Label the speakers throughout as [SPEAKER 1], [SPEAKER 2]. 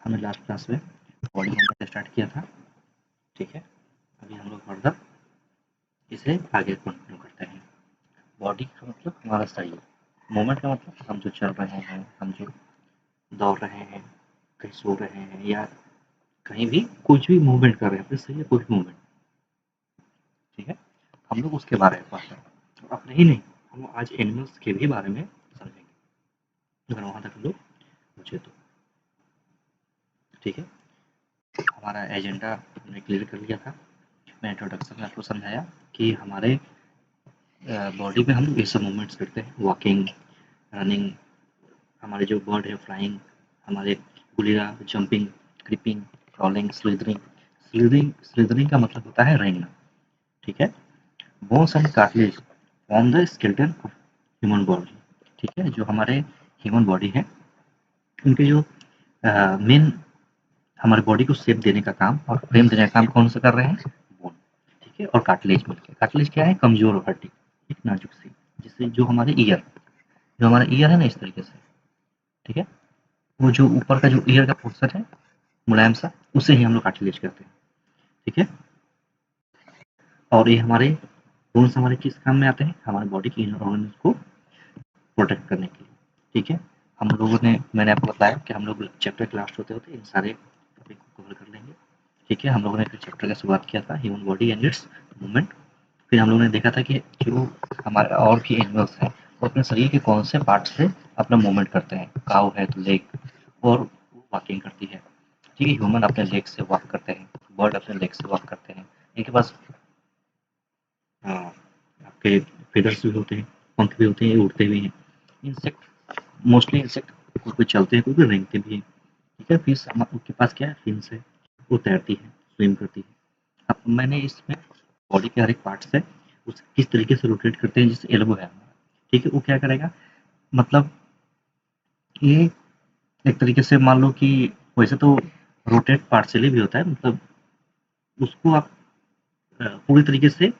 [SPEAKER 1] हमने last class में body movement start किया था, ठीक है। अभी हम लोग फर्दर इसे आगे कंटिन्यू करते हैं। बॉडी का मतलब हमारा शरीर, मूवमेंट का मतलब हम जो चल रहे हैं, हम जो दौड़ रहे हैं, कहीं सो रहे हैं या कहीं भी कुछ भी मूवमेंट कर रहे हैं अपने शरीर, कोई भी मूवमेंट, ठीक है। हम लोग उसके बारे में बात करें। अपने ही नहीं, हम आज एनिमल्स के भी बारे में समझेंगे, अगर वहाँ तक हम लोग पहुँचे तो, ठीक है। हमारा एजेंडा हमने क्लियर कर लिया था। मैं इंट्रोडक्शन में आपको समझाया कि हमारे बॉडी में हम ये सब मूवमेंट्स करते हैं, वॉकिंग, रनिंग, हमारे जो बर्ड है फ्लाइंग, हमारे Gulia, jumping, creeping, crawling, slithering. Slithering का मतलब होता है रेंगना, ठीक है। Bones and cartilage form the skeleton of human body, ठीक है। जो हमारे ह्यूमन बॉडी है, उनके जो मेन हमारे बॉडी को शेप देने का काम और फ्रेम देने का काम कौन सा कर रहे हैं? बोन, ठीक है, और कार्टिलेज मिलकर। कार्टिलेज क्या है? कमजोर हड्डी, एक नाजुक सी, जिससे जो हमारे ईयर, जो हमारा ईयर है ना, इस तरीके से, ठीक है, वो जो ऊपर का जो ईयर का पोर्शन है मुलायम सा, उसे ही हम लोग कार्टिलेज कहते हैं, ठीक है। और ये हमारे बोन्स हमारे किस काम में आते हैं? हमारे बॉडी के इनर ऑर्गन्स को प्रोटेक्ट करने के लिए, ठीक है। हम लोगों ने, मैंने आपको बताया कि हम लोग चैप्टर के लास्ट होते होते इन सारे टॉपिक को कवर कर लेंगे, ठीक है। हम लोगों ने फिर चैप्टर का शुरुआत किया था human body and it's movement. फिर हम लोगों ने देखा था कि जो हमारे और भी एनिमल्स हैं, वो अपने शरीर के कौन से पार्ट से अपना मूवमेंट करते हैं। काऊ है तो लेग और वॉकिंग करती है, ठीक है। ह्यूमन अपने लेग से वॉक करते हैं, बर्ड अपने लेग से वॉक करते हैं, इनके पास आपके फेदर्स भी होते हैं, पंख भी होते हैं, ये उड़ते भी हैं। इंसेक्ट, मोस्टली इंसेक्ट, कोई कोई चलते हैं, कोई कोई रेंगते भी हैं, ठीक है। फिश उसके पास क्या है? फिन्स है, वो तैरती है, स्विम करती है। अब मैंने इसमें बॉडी के हर एक पार्ट से उस किस तरीके से रोटेट करते हैं। जैसे एल्बो है हमारा, ठीक है, वो क्या करेगा, मतलब ये एक तरीके से मान लो कि वैसे तो रोटेट पार्शियली भी होता है, मतलब उसको आप पूरी तरीके से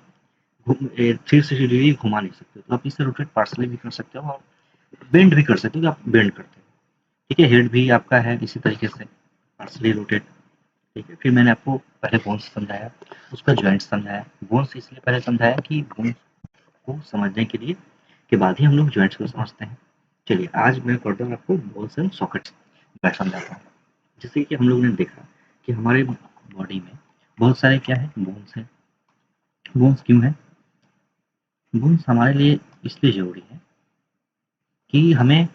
[SPEAKER 1] 360 डिग्री घुमा नहीं सकते, तो आप इसे रोटेट पार्शियली भी कर सकते हो और बेंड भी कर सकते हो कि आप बेंड करते हैं, ठीक है। हेड भी आपका है इसी तरीके से पार्शियली रोटेट, ठीक है। फिर मैंने आपको पहले बोन्स समझाया, उसका जॉइंट समझाया। बोन्स इसलिए पहले समझाया कि बोन्स को समझने के लिए के बाद ही हम लोग जॉइंट्स को समझते हैं। चलिए आज मैं फर्दर आपको बोन्स एंड सॉकेट्स मैं समझाता हूँ। जैसे कि हम लोगों ने देखा कि हमारे बॉडी में बहुत सारे क्या है? बोन्स हैं। बोन्स क्यों है? बोन्स हमारे लिए इसलिए ज़रूरी है कि हमें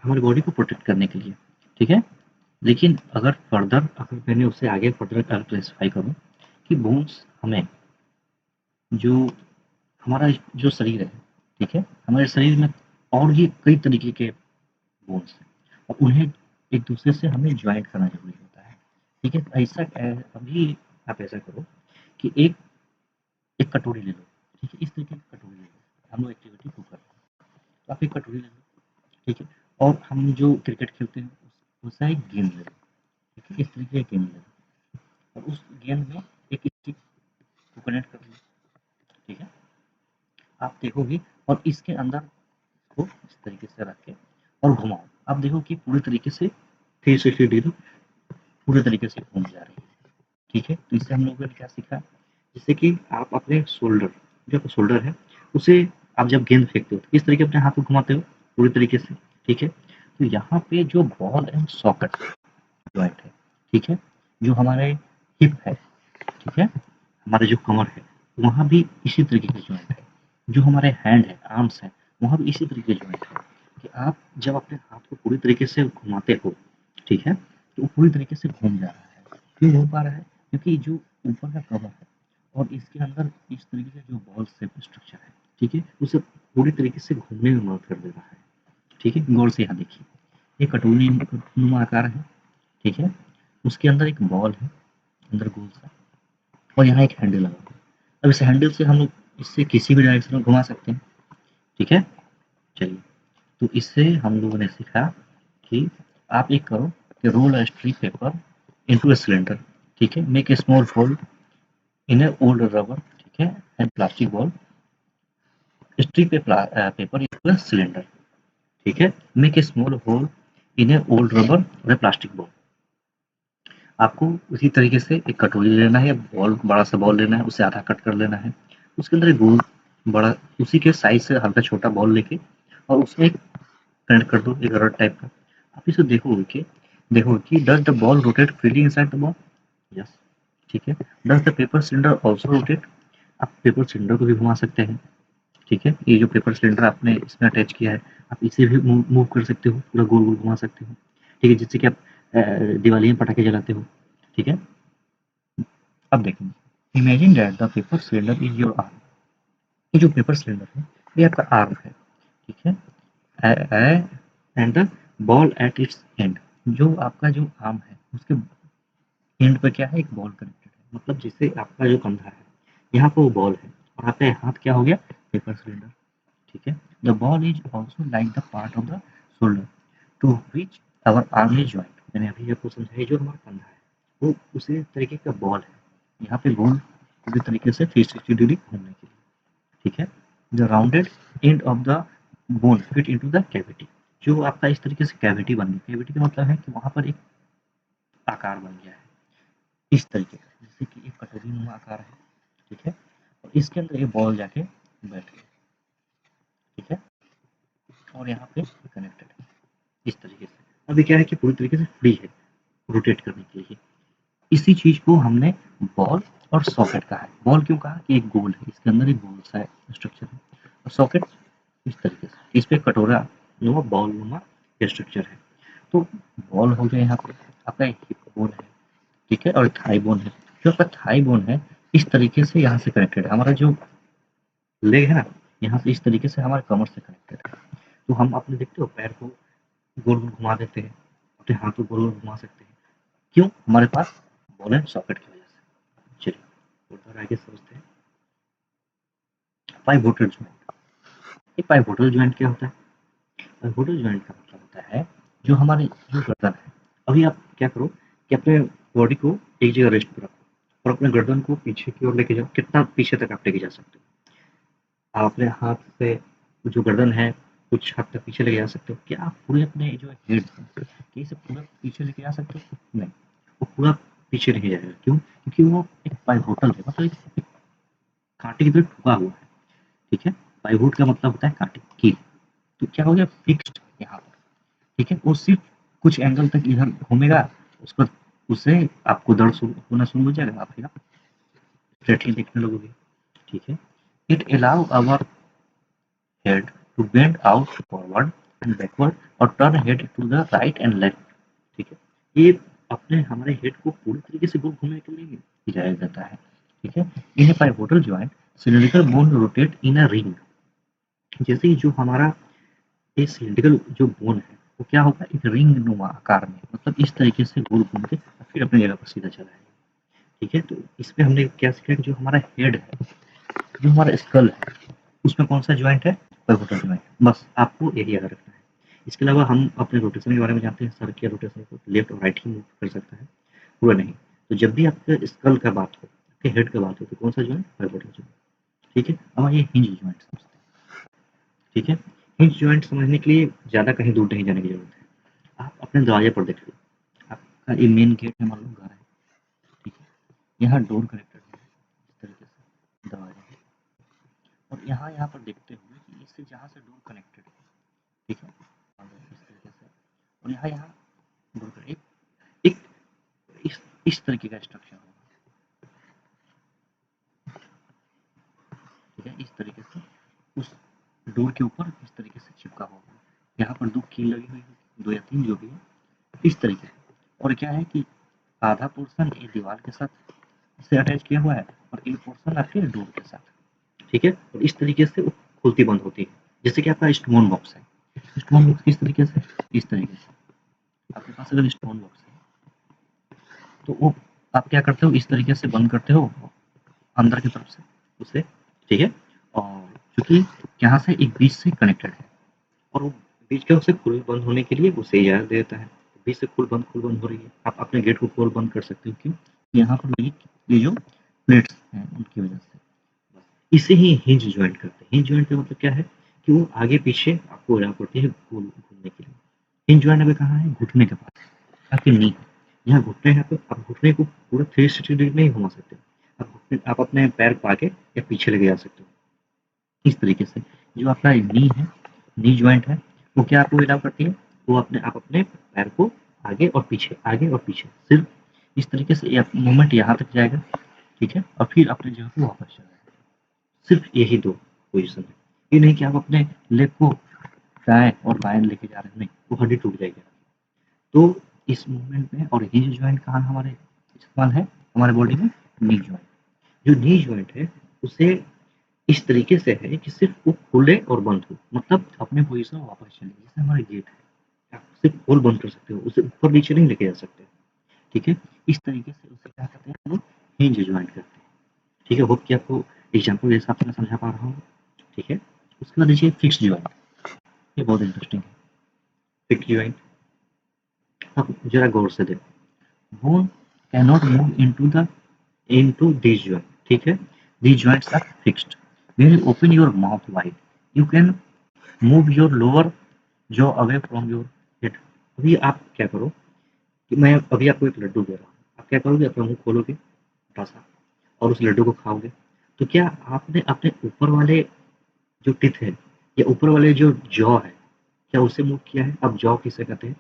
[SPEAKER 1] हमारी बॉडी को प्रोटेक्ट करने के लिए, ठीक है। लेकिन अगर मैंने उससे आगे फर्दर क्लासिफाई करूँ कि बोन्स हमें जो हमारा जो शरीर है, ठीक है, हमारे शरीर में और भी कई तरीके के बोन्स हैं और उन्हें एक दूसरे से हमें ज्वाइंट करना ज़रूरी होता है, ठीक है। अभी आप ऐसा करो कि एक एक कटोरी ले लो, ठीक है, इस तरीके की कटोरी ले लो। हम लोग एक्टिविटी को कर रहे हैं, तो आप एक कटोरी ले लो, ठीक है। और हम जो क्रिकेट खेलते हैं उसका एक गेंद ले लो, ठीक है, इस तरीके की गेंद ले लो और उस गेंद में एक स्टिक को कनेक्ट कर लो, ठीक है। आप देखोगे और इसके अंदर को इस तरीके से रख के और घुमाओ, आप देखो कि पूरी तरीके से 360 डिग्री पूरे तरीके से घूम जा रही है, ठीक है। तो इससे हम लोगों ने क्या सीखा? जैसे कि आप अपने शोल्डर, जो आपका शोल्डर है, उसे आप जब गेंद फेंकते हो तो किस तरीके अपने हाथ को घुमाते हो? पूरी तरीके से, ठीक है। तो यहाँ पे जो बॉल एंड सॉकेट जॉइंट है, ठीक है, जो हमारे हिप है, ठीक है, हमारे जो कमर है, वहाँ भी इसी तरीके के जॉइंट है। जो हमारे हैंड है, आर्म्स हैं, वहाँ भी इसी तरीके के जॉइंट है कि आप जब अपने हाथ को पूरी तरीके से घुमाते हो, ठीक है, तो वो पूरी तरीके से घूम जा रहा है। क्यों हो पा रहा है? क्योंकि जो ऊपर का कवर है और इसके अंदर इस तरीके का जो बॉल शेप स्ट्रक्चर है, ठीक है, उसे पूरी तरीके से घूमने में मदद कर दे रहा है, ठीक है। गौर से यहाँ देखिए, ये कटोरी नुमा आकार है, ठीक है, उसके अंदर एक बॉल है, अंदर गोल सा, और यहाँ एक हैंडल लगा हुआ है। अब इस हैंडल से हम लोग इससे किसी भी डायरेक्शन में घुमा सकते हैं, ठीक है। चलिए, तो इससे हम लोगों ने सीखा कि आप एक करो कि roll a strip paper into a cylinder, ठीक है, make a small hole in a old rubber, ठीक है, and plastic ball, strip a paper into a cylinder, ठीक है, make a small hole in a old rubber और a plastic ball, आपको उसी तरीके से एक कटोरी लेना है, बॉल बड़ा सा बॉल लेना है, उसे आधा कट कर लेना है, उसके अंदर एक गोल बड़ा उसी के साइज से हल्का छोटा बॉल लेके और उसमें कनेक्ट कर दो एक रड टाइप का। आप इसे देखोगे कि does the ball rotate freely inside the ball? Yes, ठीक है। Does the paper cylinder also rotate? आप पेपर सिलेंडर को भी घुमा सकते हैं, ठीक है। ये जो पेपर सिलेंडर आपने इसमें अटैच किया है, आप इसे भी मूव कर सकते हो, पूरा गोल गोल घुमा सकते हो, ठीक है, जिससे कि आप दिवाली में पटाखे जलाते हो, ठीक है। अब देखेंगे, imagine that the paper cylinder is your arm. ये जो पेपर सिलेंडर है ये आपका आर्म है, ठीक है, and the ball at its and. जो आपका जो आर्म है उसके एंड पर क्या है, एक बॉल कनेक्टेड है, मतलब जिससे आपका जो कंधा है यहाँ पर वो बॉल है और आपका हाथ क्या हो गया, पेपर सिलेंडर, ठीक है। The ball is also like the part of the shoulder to which our arm is joint. मैंने अभी आपको समझाया जो हमारा कंधा है वो उसी तरीके का बॉल है, यहाँ पे गोल पूरी तरीके से 360 डिग्री घूमने के लिए, ठीक है। The rounded end of the bone fit into the cavity. जो आपका इस तरीके से कैविटी बन गई, कैविटी का मतलब है कि वहां पर एक आकार बन गया है इस तरीके का, जैसे कि एक कटोरी नुमा आकार है, ठीक है, और इसके अंदर ये बॉल जाके बैठ गया, ठीक है, और यहाँ पे कनेक्टेड है इस तरीके से। अभी क्या है कि पूरी तरीके से फ्री है रोटेट करने के लिए। इसी चीज को हमने बॉल और सॉकेट कहा है। बॉल क्यों कहा कि एक गोल है, इसके अंदर एक गोल सा है स्ट्रक्चर है, और सॉकेट इस तरीके से इस पे कटोरा नुमा बॉल नुमा स्ट्रक्चर है। तो बॉल हो गया यहाँ पे आपका एक हिप बोन है, ठीक है, और थाई बोन है। जो आपका थाई बोन है इस तरीके से यहाँ से कनेक्टेड है, हमारा जो लेग है ना यहाँ से इस तरीके से हमारे कमर से कनेक्टेड है। तो हम अपने देखते हो पैर को गोल गोल घुमा देते हैं, अपने हाथ को गोल गोल घुमा सकते हैं, क्यों? हमारे पास बॉल एंड सॉकेट की वजह से। चलिए और आगे समझते हैं पाइवोटल जॉइंट। ये पाइवोटल जॉइंट क्या होता है? पाइवोटल जॉइंट का मतलब होता है जो हमारे जो गर्दन है। अभी आप क्या करो कि अपने बॉडी को एक जगह रेस्ट पर रखो और अपने गर्दन को पीछे की ओर लेके जाओ। कितना पीछे तक आप लेके जा सकते हो? आप अपने हाथ से जो गर्दन है कुछ हद तक पीछे लेके जा सकते हो। क्या आप पूरे अपने जो हेड है इसे पूरा पीछे लेके जा सकते हो? नहीं, वो पूरा पीछे नहीं जाएगा। क्यों? क्योंकि वो एक पाइवोटल है, मतलब एक कांटे की तरह ठुका हुआ है, ठीक है। पाइवोट का मतलब होता है कांटे की। तो क्या हो गया, फिक्स्ड यहाँ पर, ठीक है। वो सिर्फ कुछ एंगल तक इधर घूमेगा, उसका उससे आपको दर्द होना शुरू हो जाएगा, आप फिर स्ट्रेट ही देखने लगोगे, ठीक है। It allow our head to bend out forward and backward और turn head to the right and left, ठीक है। ये अपने हमारे हेड को पूरी तरीके से गोल घूमने के लिए किया जाता है, ठीक है। In a pivotal joint cylindrical bone rotate in a ring। जैसे ही जो हमारा ये सिलिंड्रिकल जो बोन है वो क्या होगा, एक रिंग नुमा आकार में, मतलब इस तरीके से गोल घूम के फिर अपनी जगह पर सीधा चला जाएगा, ठीक है। तो इसमें हमने क्या सीखा कि जो हमारा हेड है, जो हमारा स्कल है, उसमें कौन सा ज्वाइंट है, पाइवोटल ज्वाइंट। बस आपको यही याद रखना है। इसके अलावा हम अपने रोटेशन के बारे में जानते हैं, सर के रोटेशन को लेफ्ट और राइट ही मूव कर सकता है, पूरा नहीं। तो जब भी आपके स्कल का बात हो, आपके हेड का बात हो, तो कौन सा ज्वाइंट, पाइवोटल ज्वाइंट, ठीक है। अब ये हिंज ज्वाइंट समझते हैं, ठीक है। हिंज ज्वाइंट समझने के लिए ज़्यादा कहीं दूर नहीं जाने की जरूरत है। आप अपने दरवाजे पर देख लो, आपका ये मेन गेट है, मान लो घर है, ठीक है, यहाँ डोर कनेक्टेड है इस तरीके से दरवाजा है, और यहाँ पर देखते हुए कि इससे जहाँ से डोर कनेक्टेड है, ठीक है, और इस तरीके से, और यहाँ डोर का एक इस तरीके का स्ट्रक्चर होगा, ठीक है, इस तरीके से उस डोर के ऊपर इस तरीके से चिपका होगा। यहाँ पर 2 कील लगी हुई है, 2 या 3 जो भी है, इस तरीके से। और क्या है कि आधा पोर्शन ये दीवार के साथ इसे अटैच किया हुआ है और ये पोर्शन आपके डोर के साथ, ठीक है। और इस तरीके से वो खुलती बंद होती है, जैसे कि आपका स्टोन बॉक्स है। स्टोन बॉक्स किस तरीके से, इस तरीके से आपके पास अगर स्टोन बॉक्स है तो वो आप क्या करते हो, इस तरीके से बंद करते हो अंदर की तरफ से उसे, ठीक है। और चूंकि यहाँ से एक बीच से कनेक्टेड है और वो बीच का उसे खुल बंद होने के लिए उसे इजाजत दे देता है। बीच से खुल बंद हो रही है, आप अपने गेट को खोल बंद कर सकते हो। क्यों? यहाँ पर लगी ये जो प्लेट्स हैं उनकी वजह से। इसे ही हिंज ज्वाइंट करते हैं। हिंज ज्वाइंट का मतलब क्या है कि वो आगे पीछे आपको जगह पड़ती है घूमने के लिए। हिंज ज्वाइंट अभी कहाँ है, घुटने के पास, आपके नी, यहाँ घुटने हैं तो आप घुटने को पूरा 360 डिग्री नहीं घुमा सकते, आप अपने पैर को आगे या पीछे लेके जा सकते हो। इस तरीके से जो आपका नी है, नी जॉइंट है, वो क्या आपको अलाउ करती है, वो आप अपने पैर को आगे और पीछे सिर्फ इस तरीके से मूवमेंट यहाँ तक जाएगा, ठीक है, और फिर अपने जगह पे वापस चला जाएगा। सिर्फ यही दो पोजिशन है, ये नहीं कि आप अपने लेग को दाएं और बाएं लेके जा रहे हैं, नहीं, वो हड्डी टूट जाएगी। तो इस मूवमेंट में, और हिंज जॉइंट कहाँ हमारे इस्तेमाल है हमारे बॉडी में, नी जॉइंट। जो नी जॉइंट है उसे इस तरीके से है कि सिर्फ वो खुले और बंद हो, मतलब अपने पोजीशन में वापस चले, जैसे हमारे गेट है, आप सिर्फ खोल बंद कर सकते हो, उसे ऊपर नीचे नहीं लेके जा सकते, ठीक है। इस तरीके से उसे क्या कहते हैं, हम लोग हिंज जॉइंट करते हैं, ठीक है। होप कि आपको एग्जाम्पल के हिसाब से मैं समझा पा रहा हूँ, ठीक है। उसके बाद देखिए फिक्स जॉइंट, ये बहुत इंटरेस्टिंग है। फिक्स जॉइंट आप जरा गौर से देखो, bone can not move into these joint, ठीक है। These joints are fixed. When you open your mouth wide, you can move your lower jaw away from your head. अभी आप क्या करो कि मैं अभी आपको एक लड्डू दे रहा हूँ, आप क्या करोगे, अपना मुंह खोलोगे छोटा सा और उस लड्डू को खाओगे। तो क्या आपने अपने ऊपर वाले जो टिथ है या ऊपर वाले जो जॉ है, क्या उसे मूव किया है? अब जॉ किसे कहते हैं,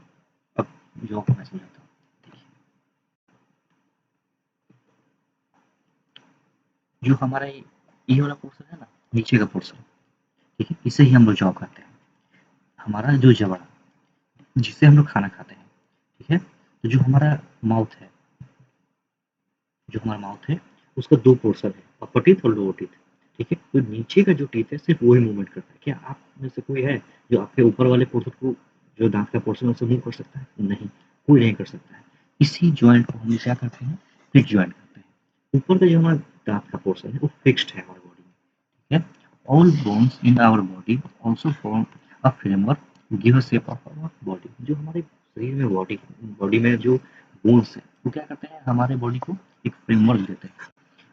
[SPEAKER 1] अब जॉ को मैं समझाता हूँ। जो हमारा ये वाला पोर्शन है ना, नीचे का पोर्शन, ठीक है, इसे ही हम लोग जॉ कहते हैं। हमारा जो जबड़ा जिससे हम लोग खाना खाते हैं, ठीक है, तो जो हमारा माउथ है उसका दो पोर्शन है, अपर टीथ और लोअर टीथ, ठीक है। तो नीचे का जो टीथ है सिर्फ वही मूवमेंट करता है। क्या आप में से कोई है जो आपके ऊपर वाले पोर्शन को, जो दांत का पोर्शन है उसे मूव कर सकता है? नहीं, कोई नहीं कर सकता है। इसी जॉइंट को हम क्या करते हैं, फिक्स जॉइंट करते हैं। ऊपर का जो हमारा दांत का पोर्शन है वो फिक्स्ड है हमारी बॉडी में, ठीक है। All bones in our body also form a framework give a shape of our body. जो हमारे शरीर में बॉडी में जो बोन्स है वो क्या करते हैं, हमारे बॉडी को एक फ्रेमवर्क देते हैं,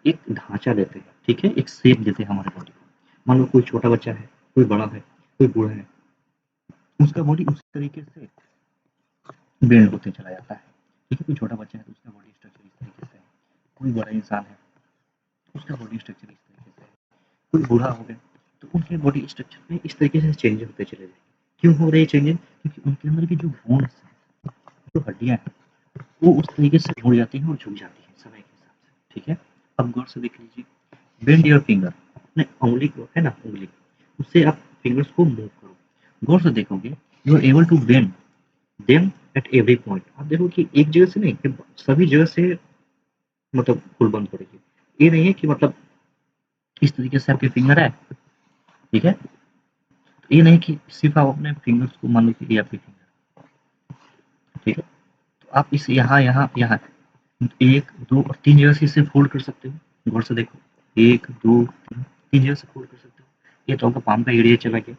[SPEAKER 1] एक ढांचा देते हैं, ठीक है, एक शेप देते हैं हमारे बॉडी को। मान लो कोई छोटा बच्चा है, कोई बड़ा है, कोई बूढ़ा है, उसका बॉडी उस तरीके से बेंड होते चला जाता है, ठीक है। कोई छोटा बच्चा है तो उसका बॉडी स्ट्रक्चर इस तरीके से है, कोई बड़ा इंसान है उसका बॉडी स्ट्रक्चर इस तरीके से है, कोई बूढ़ा हो गया तो उनके बॉडी स्ट्रक्चर में इस तरीके से चेंज होते चले जाएंगे। क्यों हो रहे चेंजेस? क्योंकि उनके अंदर की जो बोन्स है, जो हड्डियां हैं, वो उस तरीके से जुड़ जाती हैं और झुक जाती हैं समय के हिसाब से, ठीक है। अब गौर से देख लीजिए, बेंड योर फिंगर, अपने उंगली को है ना, उंगली उससे आप फिंगर्स को मूव करो। गौर से देखोगे, you are able to bend them at every point. आप देखो कि एक जगह से नहीं, ये सभी जगह से मतलब फुल बंद हो रही है। ये नहीं है कि मतलब इस तरीके से आपके फिंगर है, ठीक है, तो ये नहीं कि सिर्फ आप अपने फिंगर्स को मान लो कि ये आपके फिंगर, ठीक है, तो आप इस यहाँ यहाँ यहाँ एक दो और तीन जगह से इसे फोल्ड कर सकते हो। गौर से देखो, एक दो तीन, तीन जगह से फोल्ड कर सकते हो। ये तो आपका पाम का एरिया चला गया,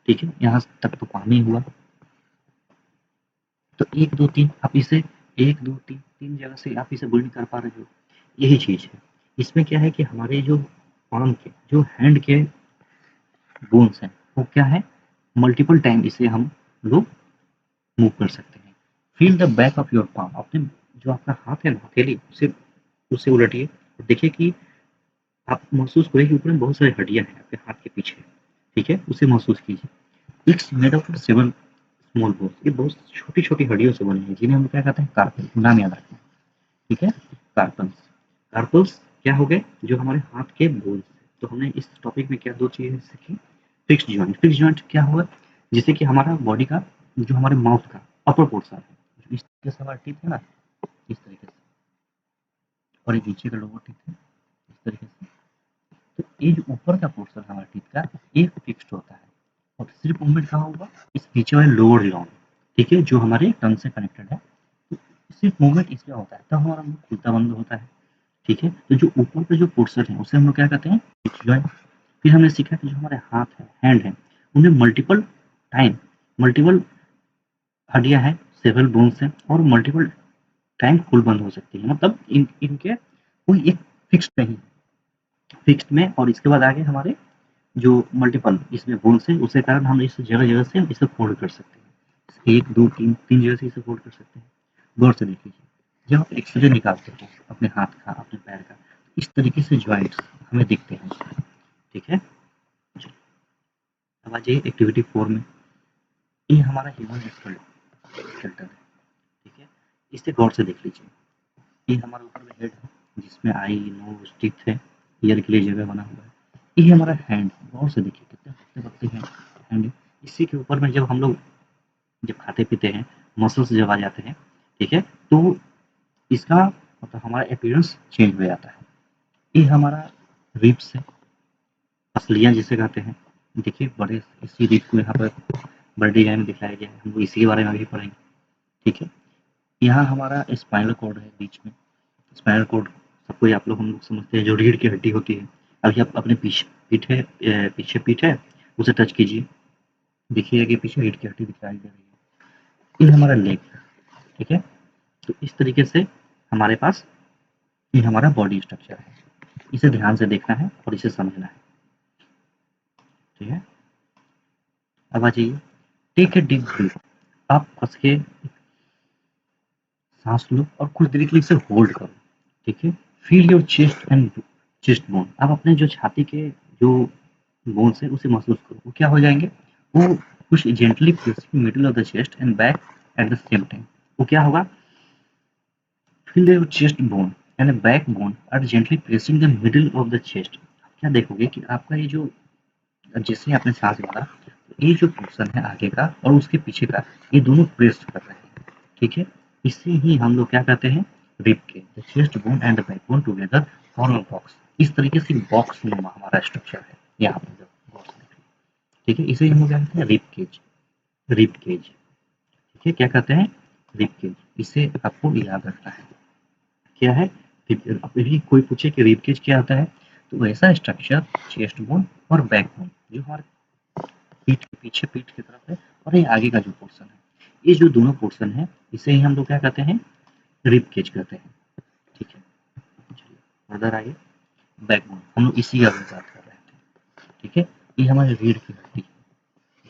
[SPEAKER 1] ठीक है, यहाँ तक तो पाम ही हुआ। तो एक दो तीन आप इसे, एक दो तीन, तीन जगह से आप इसे बिल्ड कर पा रहे हो। यही चीज है इसमें, क्या है कि हमारे जो पाम के, जो हैंड के बोन्स हैं, वो क्या है, मल्टीपल टाइम इसे हम लोग मूव कर सकते हैं। Feel the back of your palm, अपने जो आपका हाथ है ना, हथेली, उसे उसे उलटिए, देखिए कि आप महसूस करें कि ऊपर में बहुत सारी हड्डियां हैं आपके हाथ के पीछे, ठीक है, उसे महसूस कीजिए। It's made of seven small bones, ये बहुत छोटी छोटी हड्डियों से बने हैं, जिन्हें हम क्या कहते हैं, कार्पल, नाम याद रखना, ठीक है। कार्पल्स, कार्पल्स क्या हो गए, जो हमारे हाथ के बोन्स हैं। तो हमने इस टॉपिक में क्या दो चीजें सीखी, फिक्स जॉइंट। फिक्स जॉइंट क्या हुआ, जिससे कि हमारा बॉडी का, जो हमारे माउथ का अपर पोर्शन है, जो इस तरीके से हमारा टीथ है ना, इस तरीके से, और ये नीचे का लोअर टीथ है इस तरीके से। तो ये जो ऊपर का पोर्शन हमारे टीथ का, ये फिक्स्ड होता है, और सिर्फ मूवमेंट कहाँ होगा, इस नीचे वाले लोअर जॉ में, ठीक है, जो हमारे टंग से कनेक्टेड है। तो सिर्फ मूवमेंट इसमें होता है, तब हमारा मुंह खुलता बंद होता है, ठीक है। तो जो ऊपर का जो पोर्शन है उसे हम लोग क्या कहते हैं, फिक्स्ड जॉइंट। फिर हमने सीखा कि जो हमारे हाथ है, हैंड है, उन्हें मल्टीपल टाइम, मल्टीपल हड्डियां हैं, सेवरल बोन्स हैं, और मल्टीपल टाइम खुल बंद हो सकती है, मतलब इनके कोई एक फिक्स्ड नहीं, फिक्स्ड में। और इसके बाद आगे हमारे जो मल्टीपल इसमें बोन्स है, उसके कारण हम इस जगह जगह से इसे फोल्ड कर सकते हैं, एक दो तीन, तीन जगह से इसे फोल्ड कर सकते हैं। गौर से देख लीजिए, जब आप एक्सरे निकालते हो अपने हाथ का, अपने पैर का, इस तरीके से जॉइंट्स हमें दिखते हैं। ठीक है, अब आ जाइए एक्टिविटी 4 में। ये हमारा ह्यूमन स्केलेटन है। ठीक है, इसे गौर से देख लीजिए। ये हमारे ऊपर में हेड है जिसमें आई, नोज, टीथ है, ईयर के लिए जगह बना हुआ है। ये हमारा हैंड, गौर से देखिए कितने पतले पतले हैं हैंड। इसी के ऊपर में जब हम लोग जब खाते पीते हैं, मसल्स जब आ जाते हैं, ठीक है, तो इसका मतलब हमारा अपीयरेंस चेंज हो जाता है। ये हमारा रिब्स है, पसलियाँ जिसे कहते हैं। देखिए बड़े इसी रिब को यहाँ पर बड़े डिजाइन में दिखाया गया है, हम लोग इसी के बारे में अभी पढ़ेंगे। ठीक है, यहाँ हमारा स्पाइनल कॉर्ड है बीच में। स्पाइनल कॉर्ड सबको आप लोग हम लोग समझते हैं, जो रीढ़ की हड्डी होती है। अभी आप अपने पीछे पीठ है, उसे टच कीजिए, देखिए कि पीछे रीढ़ की हड्डी दिखाई दे रही है। ये हमारा लेग है। ठीक है, तो इस तरीके से हमारे पास ये हमारा बॉडी स्ट्रक्चर है। इसे ध्यान से देखना है और इसे समझना है। ठीक है, अब आ जाइए, टेक ए डीप ब्रीथ। आप कस के सांस लो और कुछ देर के लिए इसे होल्ड करो। ठीक है, feel your chest and chest bone. आप अपने जो छाती के जो बोन्स है उसे महसूस करो, वो क्या हो जाएंगे, वो कुछ gently pressing middle of the chest and back at the same time. वो क्या होगा, feel your chest bone and back bone are gently pressing the middle of the chest. क्या देखोगे कि आपका ये जो जैसे आपने सांस मारा, ये जो पोर्शन है आगे का और उसके पीछे का, ये दोनों प्रेस कर रहे हैं। ठीक है, इसे ही हम लोग क्या कहते हैं, rib cage. The chest bone and the backbone together form a box. इस तरीके से बॉक्स नुमा हमारा स्ट्रक्चर है यहाँ पर जो बॉक्स है। ठीक है, इसे हम लोग क्या कहते हैं, रिब केज। रिब केज, ठीक है, क्या कहते हैं, रिब केज। इसे आपको याद रखना है क्या है। अभी कोई पूछे कि रिब केज क्या होता है, तो वैसा स्ट्रक्चर चेस्ट बोन और बैक बोन जो हमारे पीठ के पीछे पीठ की तरफ है, और ये आगे का जो पोर्शन है, ये जो दोनों पोर्शन है, इसे ही हम लोग क्या कहते हैं, रिब केज कहते हैं। ठीक है, चलिए फर्दर आइए। बैकबोन, हम लोग इसी का भी बात कर रहे थे। ठीक है, ये हमारे रीढ़ की हड्डी,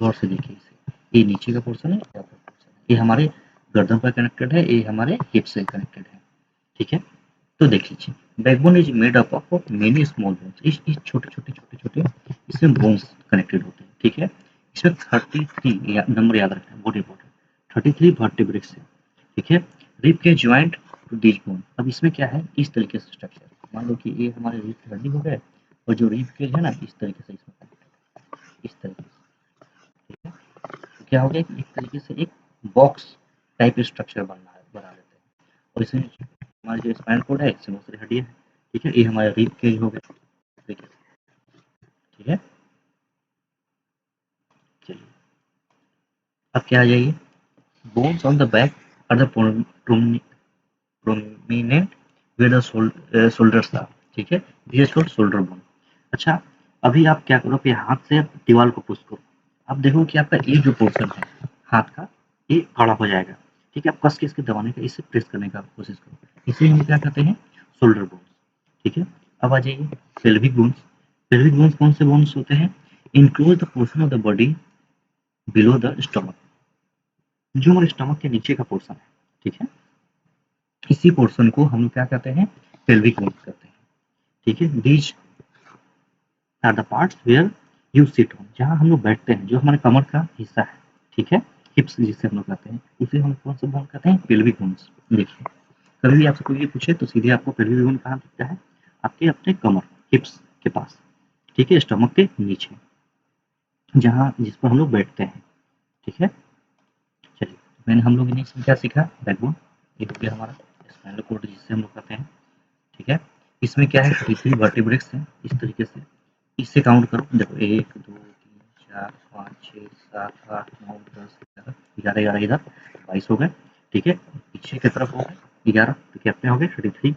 [SPEAKER 1] गौर से देखिए इसे, ये नीचे का पोर्शन है, ऊपर पोर्शन है, ये हमारे गर्दन पर कनेक्टेड है, ये हमारे हिप से कनेक्टेड है। ठीक है, तो देख लीजिए, backbone is made up of many small bones. इस छोटे छोटे छोटे छोटे इसमें बोन्स कनेक्टेड होते हैं। ठीक है, इसमें 33 नंबर याद रखना है, बहुत इंपॉर्टेंट, 33 वर्टिब्रेट्स है। ठीक है, रिब के ज्वाइंट टू दिस बोन। अब इसमें क्या है, इस तरीके से स्ट्रक्चर, मान लो कि ये हमारे रिब की हड्डी हो गए, और जो रिब केज है ना, इस तरीके से इसमें इस तरीके से। ठीक है, तो क्या हो गया कि एक तरीके से एक बॉक्स टाइप स्ट्रक्चर बना लेते हैं। और इसमें हमारी जो स्पाइनल कॉर्ड है, इससे बहुत सारी हड्डियाँ हैं। ठीक है, ये हमारा रिब केज हो गया। देखिए, ठीक है, चलिए अब क्या आ जाइए, bones on the back are the prominent where the shoulders are. ठीक है, this is called shoulder bone. अच्छा, अभी आप क्या करो कि हाथ से दीवार को पुश करो। आप देखो कि आपका ये जो पोर्शन है हाथ का, ये खड़ा हो जाएगा। ठीक है, आप कस के इसके दबाने का, इसे प्रेस करने का कोशिश करो। इसे हम क्या कहते हैं, शोल्डर बोन्स। ठीक है, अब आ जाइए पेल्विक बोन्स। पेल्विक बोन्स कौन से बोन्स होते हैं, include the portion of the body below the stomach. जो हमारे स्टमक के नीचे का पोर्शन है, ठीक है, इसी पोर्शन को हम क्या कहते हैं, पेल्विक बोन्स कहते हैं। ठीक है, these are the parts where you sit on. जहाँ हम लोग बैठते हैं, जो हमारे कमर का हिस्सा है। ठीक है, हिप्स जिसे हम लोग कहते हैं, उसे हम कौन सा बोन कहते हैं, पेल्विक बोन्स। देखिए, कभी भी आपसे कोई ये पूछे तो सीधे आपको पेल्विक बोन कहाँ दिखता है, आपके अपने कमर, हिप्स के पास। ठीक है, स्टमक के नीचे, जहाँ जिस पर हम लोग बैठते हैं। ठीक है, चलिए मैंने हम लोग ने इसमें क्या सीखा, बैकबोन, ये हो गया हमारा स्पाइनल कॉर्ड जिसे हम लोग कहते हैं। ठीक है, इसमें क्या है, 33 वर्टिब्रेट्स हैं इस तरीके से। इससे काउंट करो, देखो 1 2 3 4 5 6 7 8 9 10 11 11 11 इधर 22 हो गए। ठीक है, पीछे की तरफ हो गए 11, तो कितने हो गए, 33।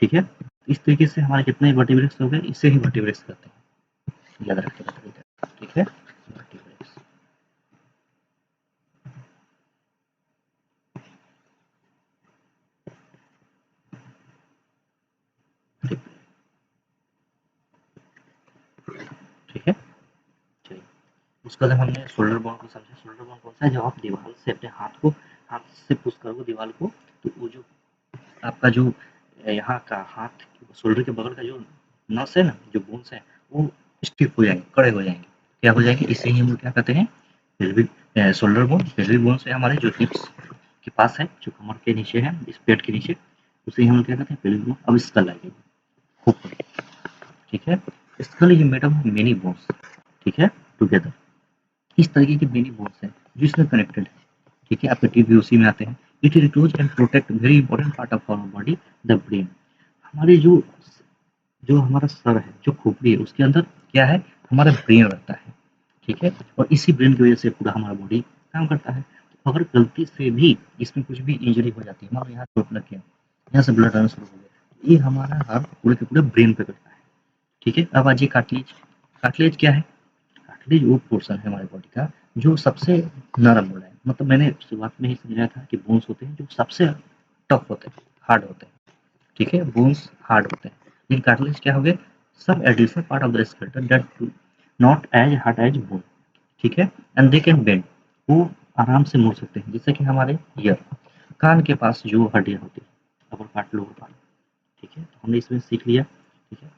[SPEAKER 1] ठीक है, इस तरीके से हमारे कितने वर्टिब्रेट्स हो गए, इसे ही वर्टिब्रेट्स कहते हैं, याद रखिएगा। ठीक है, वर्टिब्रेट्स। ठीक ठीक है, चलिए उसका जब हमने शोल्डर बोन को समझा, शोल्डर बोन कौन सा है, जब आप दीवार से अपने हाथ से पुश करोगे दीवार को, तो वो जो आपका जो यहाँ का हाथ शोल्डर के बगल का जो नस है ना, जो बोन्स है, वो स्टिफ हो जाएंगे, कड़े हो जाएंगे, क्या हो जाएंगे, इसे ही हम लोग क्या कहते हैं, pelvic shoulder bone. Pelvic bone से हमारे जो हिप्स के पास है, जो कमर के नीचे है, इस पेट के नीचे, उसे हम लोग क्या कहते हैं, पेल्विक बोन। अब स्कल आएगी, खोपड़ी, ठीक है। Skull is made of many bones, ठीक है, टुगेदर। इस तरीके के मेनी बोन्स हैं जो इसमें कनेक्टेड है, ठीक है। आपके टीथ भी उसी में आते हैं। It encloses and protect very important part of our body, the brain. हमारे जो जो हमारा सर है, जो खोपड़ी है, उसके अंदर क्या है, हमारा ब्रेन रहता है, ठीक है। और इसी ब्रेन की वजह से पूरा हमारा बॉडी काम करता है। तो अगर गलती से भी इसमें कुछ भी इंजरी हो जाती है, मान लो यहाँ चोट लग गया, यहाँ से ब्लड आना शुरू हो गया, ये हमारा हाथ पूरे के पूरे ब्रेन पे करता है, ठीक है। अब आ जाइए कार्टिलेज। कार्टिलेज क्या है? कार्टिलेज वो पोर्शन है हमारे बॉडी का जो सबसे नरम होता है। मतलब मैंने शुरुआत में ही समझाया था कि बोन्स होते हैं जो सबसे टफ होते हैं, हार्ड होते हैं, ठीक है। बोन्स हार्ड होते हैं, लेकिन कार्टिलेज क्या हो गए, सब additional part of the skeleton that not as hard as bone, ठीक है। एंड दे कैन बेंड, वो आराम से मुड़ सकते हैं, जैसे कि हमारे ईयर, कान के पास जो हड्डियां होती है, अपर पार्ट, लोअर पार्ट, ठीक है। तो हमने इसमें सीख लिया, ठीक है।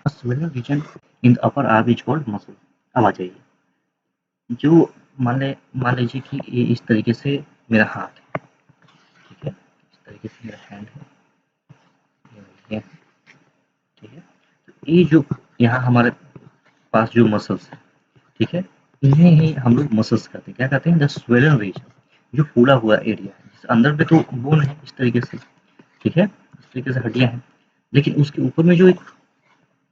[SPEAKER 1] A swollen region in the upper arm is called muscle। अब आ जाइए, जो मान लीजिए कि ये इस तरीके से मेरा हाथ है, ठीक है, इस तरीके से मेरा हैंड है, ये है, ठीक है। तो ये जो यहाँ हमारे पास जो मसल्स है, ठीक है, इन्हें ही हम लोग मसल्स कहते हैं। क्या कहते हैं? द स्वेलन रीजन, जो फूला हुआ एरिया है, जिस अंदर पे तो बोन है इस तरीके से, ठीक है, इस तरीके से हड्डियां हैं, लेकिन उसके ऊपर में जो एक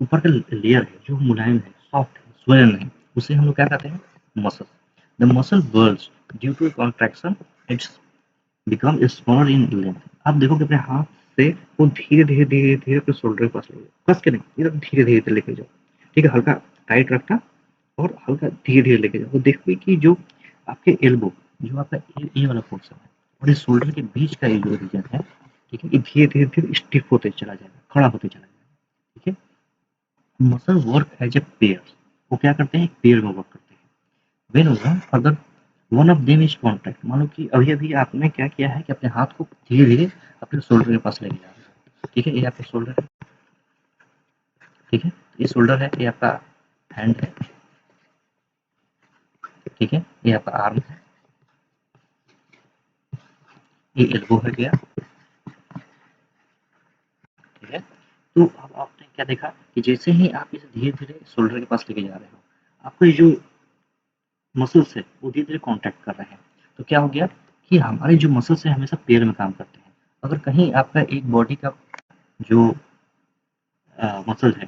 [SPEAKER 1] ऊपर का लेयर है जो मुलायम है, सॉफ्ट है, स्वेलन है, उसे हम लोग क्या कहते हैं? Muscle. The muscle bursts due to contraction, it's become smaller in length. आप देखोगे अपने हाथ से वो धीरे धीरे धीरे धीरे अपने शोल्डर के पास ले जाओ, कस के नहीं, एकदम धीरे धीरे लेके जाओ, ठीक है। हल्का टाइट रखना और हल्का धीरे धीरे लेके जाओ, तो देखोगे कि जो आपके एल्बो, जो आपका ये वाला पोर्शन है और इस शोल्डर के बीच का ये जो रीजन है, ठीक है, ये धीरे धीरे धीरे स्टिफ होते चला जाएगा, खड़ा होते चला जाएगा, ठीक है। Muscle work as a pair, वो क्या करते हैं, एक पेयर में वर्क करते हैं। वेन अगर one of them is contact, मान लो कि अभी अभी आपने क्या किया है कि अपने हाथ को धीरे धीरे अपने शोल्डर के पास लेके जा रहे हो, ठीक है। ये आपका शोल्डर है, ठीक है, ये शोल्डर है, ये आपका हैंड है, ठीक है, ये आपका आर्म है, ये एल्बो है गया, ठीक है। तो अब आपने क्या देखा कि जैसे ही आप इसे धीरे धीरे शोल्डर के पास लेके जा रहे हो, आपको ये जो मसल्स है वो धीरे धीरे कॉन्टैक्ट कर रहे हैं। तो क्या हो गया कि हमारे जो मसल्स है हमेशा पेयर में काम करते हैं। अगर कहीं आपका एक बॉडी का जो मसल है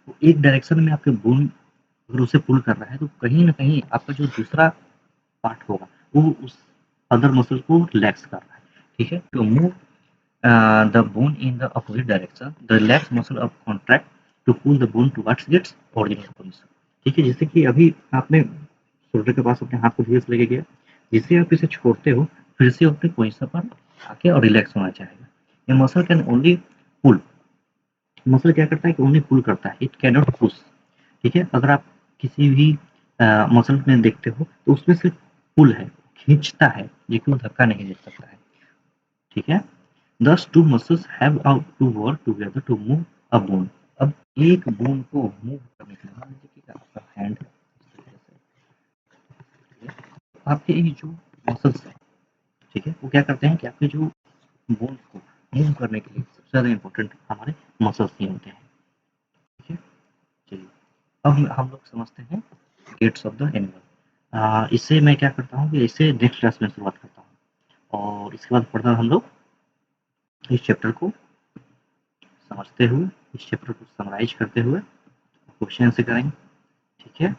[SPEAKER 1] वो एक डायरेक्शन में आपके बोन अगर उसे पुल कर रहा है, तो कहीं ना कहीं आपका जो दूसरा पार्ट होगा वो उस अदर मसल को रिलैक्स कर रहा है, ठीक है। To move the bone in the opposite direction, the relax muscle of contract to pull the bone towards its original position, ठीक है। जैसे कि अभी आपने शोल्डर के पास अपने हाथ को धीरे से लेके गया, जिसे आप इसे छोड़ते हो, फिर से अपने पोजीशन पर आके और रिलैक्स होना चाहेगा। ये muscle can only pull, muscle क्या करता है कि ओनली पुल करता है, इट कैन नॉट पुश, ठीक है। अगर आप किसी भी मसल में देखते हो तो उसमें सिर्फ पुल है, खींचता है, लेकिन वो धक्का नहीं दे सकता है, ठीक है। Thus two muscles have to work together to move a bone. अब एक बोन को मूव करने के लिए, मान लीजिए कि आपका हैंड है इस तरीके से, ठीक है? आपके ये जो मसल्स है, ठीक है, वो क्या करते हैं कि आपके जो बोन्स को मूव करने के लिए सबसे ज़्यादा इम्पोर्टेंट हमारे मसल्स ही होते हैं, ठीक है। चलिए, अब हम लोग समझते हैं गेट्स ऑफ द एनिमल। इससे मैं क्या करता हूँ कि इससे नेक्स्ट क्लास में शुरुआत करता हूँ, और इसके बाद फर्दर हम लोग इस चैप्टर को समझते हुए, इस चैप्टर को समराइज करते हुए क्वेश्चन से करेंगे, ठीक है।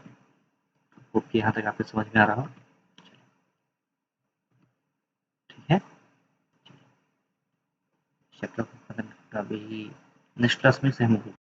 [SPEAKER 1] होप कि यहाँ तक आपको समझ में आ रहा हो, ठीक है। चैप्टर को अभी नेक्स्ट क्लास में से हम लोग